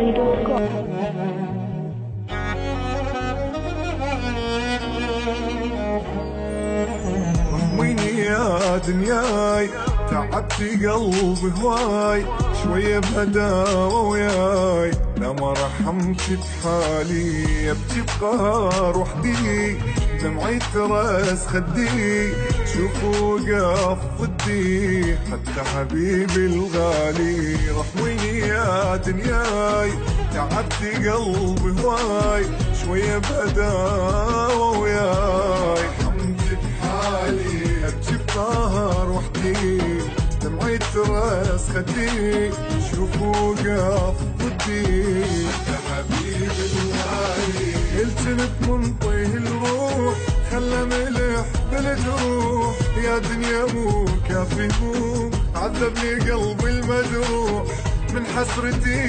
العراقي.com. رحميني يا دنياي، تعبتي قلبي هواي، شوية بهداوة وياي، لا ما رحمتي بحالي، ابكي بقهر وحدي، دمعي ترس خدي، شوفوا وقف ضدي، حتى حبيبي الغالي. رحميني يا دنياي، تعبتي قلبي هواي، شوية بهداوة وياي، ابكي بقهر وحدي، دمعي ترس خدي، شوفوا وقف ضدي، حتى حبيبي الغالي. الجنت من طيه الروح، خلى ملح بالجروح، يا دنيا مو كافي هموم، عذبني قلبي المجروح، من حسرتي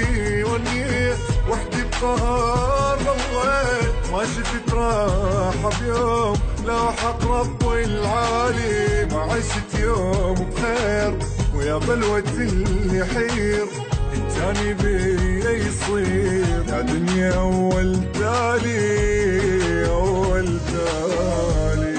ونيت وحدي بقهر ضليت، ما شفت راحة بيوم لا حق ربي العالي، ما عشت يوم بخير ويا بلوة اللي يحير، التاني بيا يصير يا دنيا أول تالي أول تالي.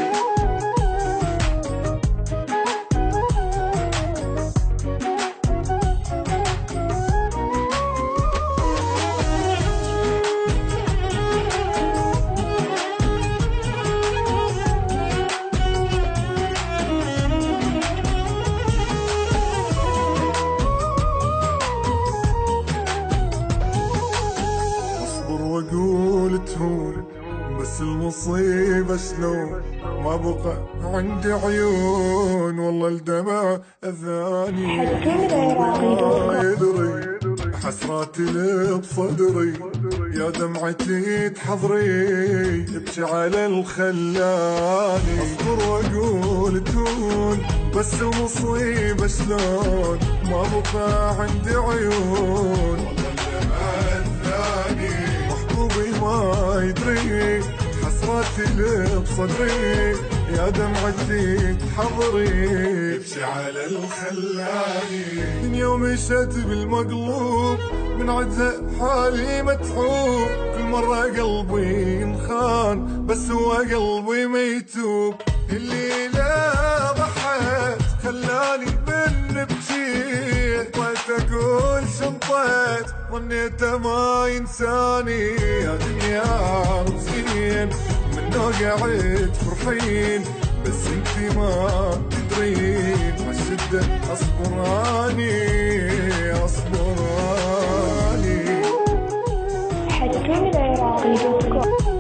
واقول تهون بس المصيبة شلون، ما بقى عندي عيون والله الدمع اذاني، ما يدري حسراتي اللي بصدري، يا دمعتي تحضري ابكي على الخلاني، اصبر واقول تهون بس المصيبة شلون، ما بقى عندي عيون والله الدمع اذاني، ما يدري حسراتي اللي بصدري، يا دمعتي تحضري ابكي على الخلاني، من يوم مشيت بالمقلوب من عدها حالي متعوب، كل مرة قلبي ينخان بس هو قلبي ما يتوب، اللي لا ضحيت خلاني من بكيت، وقت اقول شنطيت ظنيته ما ينساني، يا دنيا زين منه قاعد فرحين، بس انتي ما تدرين عالشدة اصبراني اصبراني. حكيم العراقي.com.